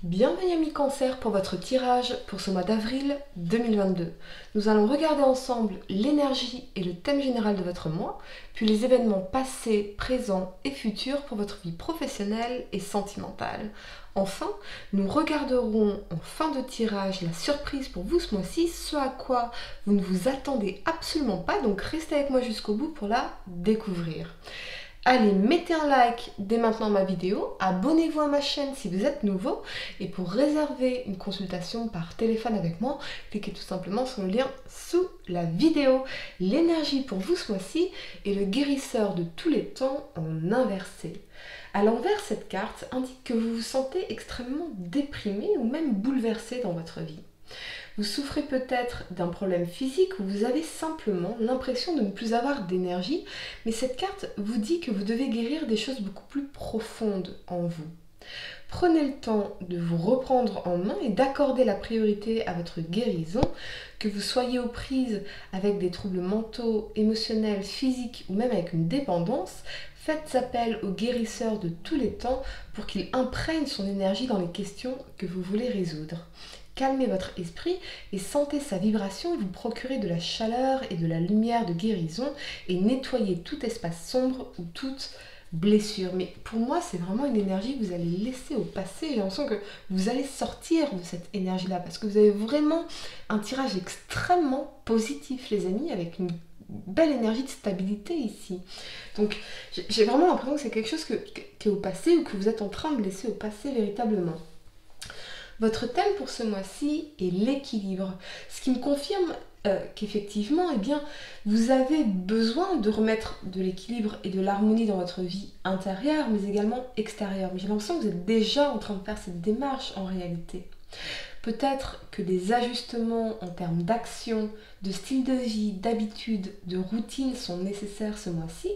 Bienvenue amis Cancer pour votre tirage pour ce mois d'avril 2022. Nous allons regarder ensemble l'énergie et le thème général de votre mois, puis les événements passés, présents et futurs pour votre vie professionnelle et sentimentale. Enfin, nous regarderons en fin de tirage la surprise pour vous ce mois-ci, ce à quoi vous ne vous attendez absolument pas, donc restez avec moi jusqu'au bout pour la découvrir. Allez, mettez un like dès maintenant à ma vidéo, abonnez-vous à ma chaîne si vous êtes nouveau et pour réserver une consultation par téléphone avec moi, cliquez tout simplement sur le lien sous la vidéo. L'énergie pour vous ce mois-ci est le guérisseur de tous les temps en inversé. À l'envers, cette carte indique que vous vous sentez extrêmement déprimé ou même bouleversé dans votre vie. Vous souffrez peut-être d'un problème physique ou vous avez simplement l'impression de ne plus avoir d'énergie, mais cette carte vous dit que vous devez guérir des choses beaucoup plus profondes en vous. Prenez le temps de vous reprendre en main et d'accorder la priorité à votre guérison, que vous soyez aux prises avec des troubles mentaux, émotionnels, physiques ou même avec une dépendance. Faites appel au guérisseur de tous les temps pour qu'il imprègne son énergie dans les questions que vous voulez résoudre. Calmez votre esprit et sentez sa vibration vous procurer de la chaleur et de la lumière de guérison et nettoyez tout espace sombre ou toute blessure. Mais pour moi, c'est vraiment une énergie que vous allez laisser au passé. J'ai l'impression que vous allez sortir de cette énergie-là parce que vous avez vraiment un tirage extrêmement positif, les amis, avec une belle énergie de stabilité ici. Donc, j'ai vraiment l'impression que c'est quelque chose qui est au passé ou que vous êtes en train de laisser au passé véritablement. Votre thème pour ce mois-ci est l'équilibre, ce qui me confirme qu'effectivement, eh bien, vous avez besoin de remettre de l'équilibre et de l'harmonie dans votre vie intérieure, mais également extérieure. Mais j'ai l'impression que vous êtes déjà en train de faire cette démarche en réalité. Peut-être que des ajustements en termes d'action, de style de vie, d'habitude, de routine sont nécessaires ce mois-ci.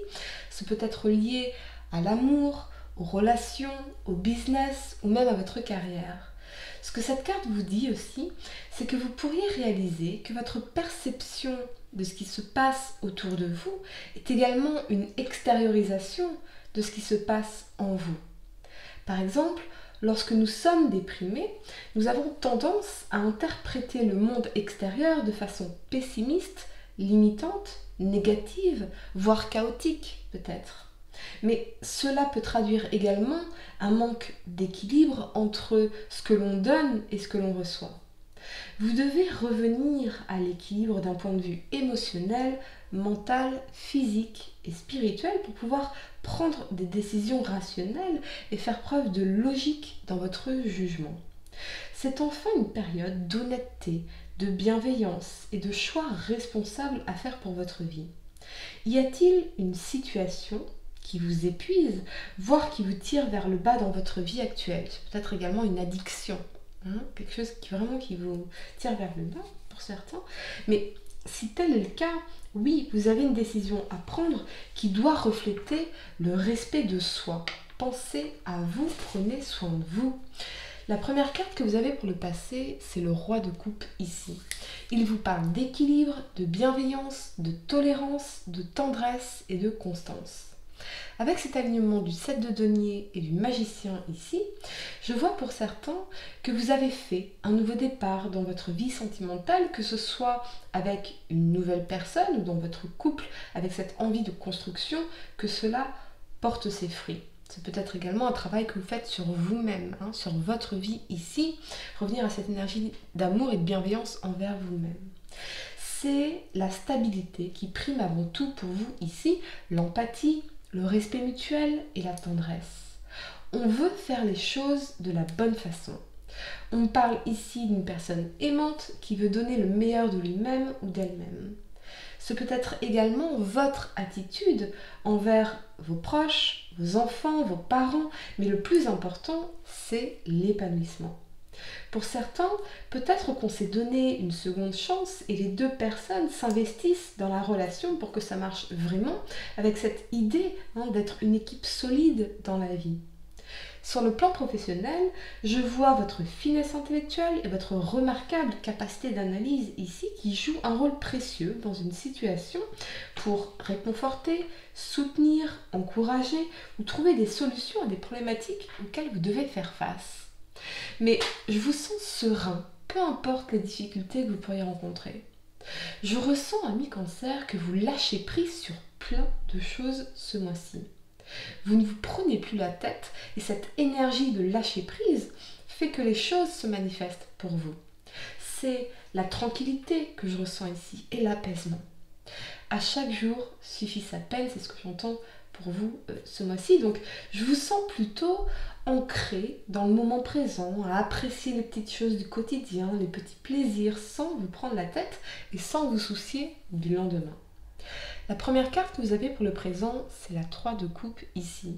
Ce peut être lié à l'amour, aux relations, au business ou même à votre carrière. Ce que cette carte vous dit aussi, c'est que vous pourriez réaliser que votre perception de ce qui se passe autour de vous est également une extériorisation de ce qui se passe en vous. Par exemple, lorsque nous sommes déprimés, nous avons tendance à interpréter le monde extérieur de façon pessimiste, limitante, négative, voire chaotique peut-être. Mais cela peut traduire également un manque d'équilibre entre ce que l'on donne et ce que l'on reçoit. Vous devez revenir à l'équilibre d'un point de vue émotionnel, mental, physique et spirituel pour pouvoir prendre des décisions rationnelles et faire preuve de logique dans votre jugement. C'est enfin une période d'honnêteté, de bienveillance et de choix responsables à faire pour votre vie. Y a-t-il une situation qui vous épuise, voire qui vous tire vers le bas dans votre vie actuelle? C'est peut-être également une addiction, quelque chose qui vous tire vers le bas pour certains. Mais si tel est le cas, oui, vous avez une décision à prendre qui doit refléter le respect de soi. Pensez à vous, prenez soin de vous. La première carte que vous avez pour le passé, c'est le roi de coupe ici. Il vous parle d'équilibre, de bienveillance, de tolérance, de tendresse et de constance. Avec cet alignement du 7 de denier et du magicien ici, je vois pour certains que vous avez fait un nouveau départ dans votre vie sentimentale, que ce soit avec une nouvelle personne ou dans votre couple, avec cette envie de construction, que cela porte ses fruits. C'est peut-être également un travail que vous faites sur vous-même, sur votre vie ici, revenir à cette énergie d'amour et de bienveillance envers vous-même. C'est la stabilité qui prime avant tout pour vous ici, l'empathie, le respect mutuel et la tendresse. On veut faire les choses de la bonne façon. On parle ici d'une personne aimante qui veut donner le meilleur de lui-même ou d'elle-même. Ce peut être également votre attitude envers vos proches, vos enfants, vos parents, mais le plus important, c'est l'épanouissement. Pour certains, peut-être qu'on s'est donné une seconde chance et les deux personnes s'investissent dans la relation pour que ça marche vraiment, avec cette idée d'être une équipe solide dans la vie. Sur le plan professionnel, je vois votre finesse intellectuelle et votre remarquable capacité d'analyse ici qui jouent un rôle précieux dans une situation pour réconforter, soutenir, encourager ou trouver des solutions à des problématiques auxquelles vous devez faire face. mais je vous sens serein, peu importe les difficultés que vous pourriez rencontrer. Je ressens, ami Cancer, que vous lâchez prise sur plein de choses ce mois-ci. Vous ne vous prenez plus la tête et cette énergie de lâcher prise fait que les choses se manifestent pour vous. C'est la tranquillité que je ressens ici et l'apaisement. À chaque jour suffit sa peine, c'est ce que j'entends pour vous ce mois-ci. Donc je vous sens plutôt ancré dans le moment présent, à apprécier les petites choses du quotidien, les petits plaisirs, sans vous prendre la tête et sans vous soucier du lendemain. La première carte que vous avez pour le présent, c'est la 3 de coupe ici.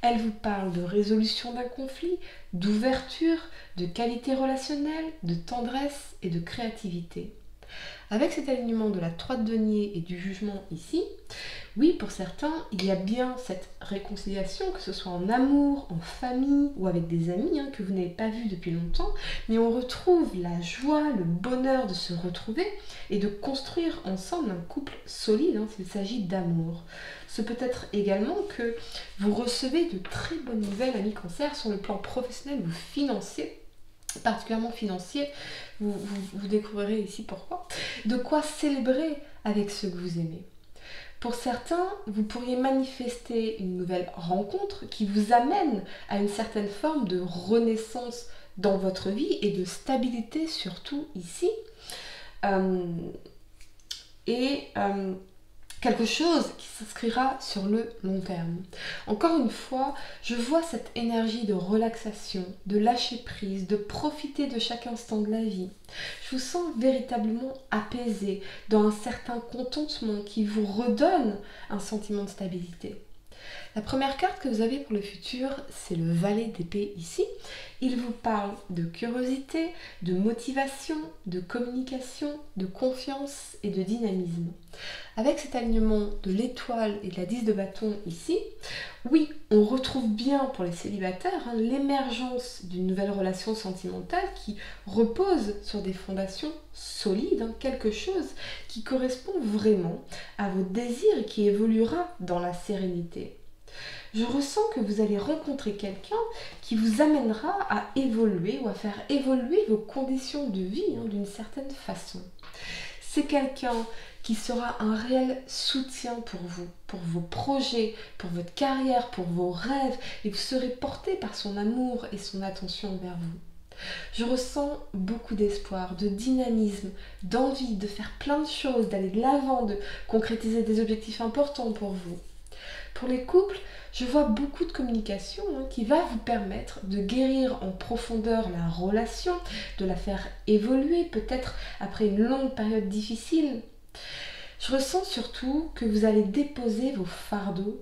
Elle vous parle de résolution d'un conflit, d'ouverture, de qualité relationnelle, de tendresse et de créativité. Avec cet alignement de la 3 de denier et du jugement ici, oui, pour certains, il y a bien cette réconciliation, que ce soit en amour, en famille ou avec des amis que vous n'avez pas vus depuis longtemps, mais on retrouve la joie, le bonheur de se retrouver et de construire ensemble un couple solide s'il s'agit d'amour. Ce peut être également que vous recevez de très bonnes nouvelles, amis Cancer, sur le plan professionnel ou financier, particulièrement financier, vous découvrirez ici pourquoi. De quoi célébrer avec ceux que vous aimez. Pour certains, vous pourriez manifester une nouvelle rencontre qui vous amène à une certaine forme de renaissance dans votre vie et de stabilité surtout ici. Quelque chose qui s'inscrira sur le long terme. Encore une fois, je vois cette énergie de relaxation, de lâcher prise, de profiter de chaque instant de la vie. Je vous sens véritablement apaisé, dans un certain contentement qui vous redonne un sentiment de stabilité. La première carte que vous avez pour le futur, c'est le valet d'épée ici. Il vous parle de curiosité, de motivation, de communication, de confiance et de dynamisme. Avec cet alignement de l'étoile et de la 10 de bâton ici, oui, on retrouve bien pour les célibataires l'émergence d'une nouvelle relation sentimentale qui repose sur des fondations solides, quelque chose qui correspond vraiment à vos désirs et qui évoluera dans la sérénité. Je ressens que vous allez rencontrer quelqu'un qui vous amènera à évoluer ou à faire évoluer vos conditions de vie d'une certaine façon. C'est quelqu'un qui sera un réel soutien pour vous, pour vos projets, pour votre carrière, pour vos rêves, et vous serez porté par son amour et son attention vers vous. Je ressens beaucoup d'espoir, de dynamisme, d'envie de faire plein de choses, d'aller de l'avant, de concrétiser des objectifs importants pour vous. Pour les couples, je vois beaucoup de communication qui va vous permettre de guérir en profondeur la relation, de la faire évoluer peut-être après une longue période difficile. Je ressens surtout que vous allez déposer vos fardeaux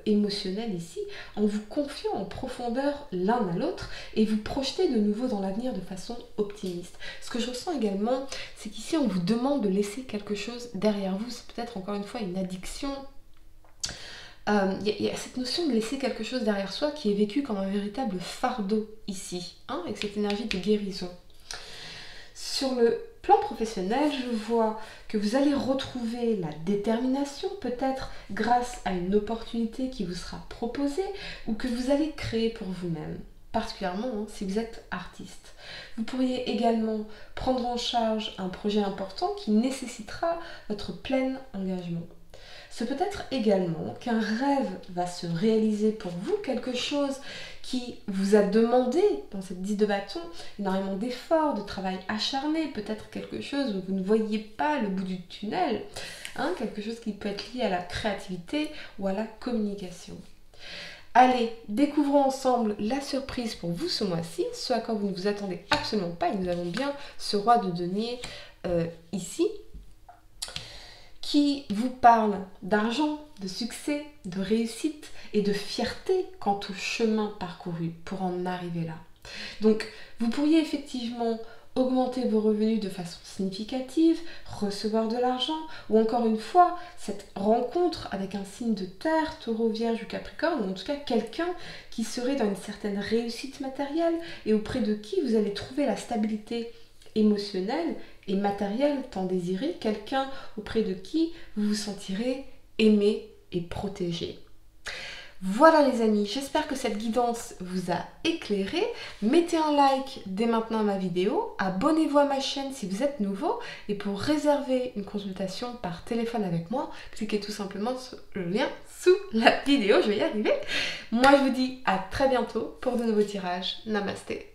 émotionnels ici en vous confiant en profondeur l'un à l'autre et vous projeter de nouveau dans l'avenir de façon optimiste. Ce que je ressens également, c'est qu'ici on vous demande de laisser quelque chose derrière vous. C'est peut-être encore une fois une addiction. Il y a cette notion de laisser quelque chose derrière soi qui est vécue comme un véritable fardeau ici, avec cette énergie de guérison. Sur le plan professionnel, je vois que vous allez retrouver la détermination, peut-être grâce à une opportunité qui vous sera proposée ou que vous allez créer pour vous-même, particulièrement si vous êtes artiste. Vous pourriez également prendre en charge un projet important qui nécessitera votre plein engagement. C'est peut-être également qu'un rêve va se réaliser pour vous, quelque chose qui vous a demandé, dans cette 10 de bâton, énormément d'efforts, de travail acharné, peut-être quelque chose où vous ne voyez pas le bout du tunnel, quelque chose qui peut être lié à la créativité ou à la communication. Allez, découvrons ensemble la surprise pour vous ce mois-ci, ce à quoi vous ne vous attendez absolument pas, et nous avons bien ce roi de denier ici, qui vous parle d'argent, de succès, de réussite et de fierté quant au chemin parcouru pour en arriver là. Donc, vous pourriez effectivement augmenter vos revenus de façon significative, recevoir de l'argent, ou encore une fois, cette rencontre avec un signe de terre, taureau, vierge ou capricorne, ou en tout cas quelqu'un qui serait dans une certaine réussite matérielle et auprès de qui vous allez trouver la stabilité émotionnelle et matériel tant désiré, quelqu'un auprès de qui vous vous sentirez aimé et protégé. Voilà les amis, j'espère que cette guidance vous a éclairé. Mettez un like dès maintenant à ma vidéo, abonnez-vous à ma chaîne si vous êtes nouveau et pour réserver une consultation par téléphone avec moi, cliquez tout simplement sur le lien sous la vidéo, je vais y arriver. Moi je vous dis à très bientôt pour de nouveaux tirages. Namasté.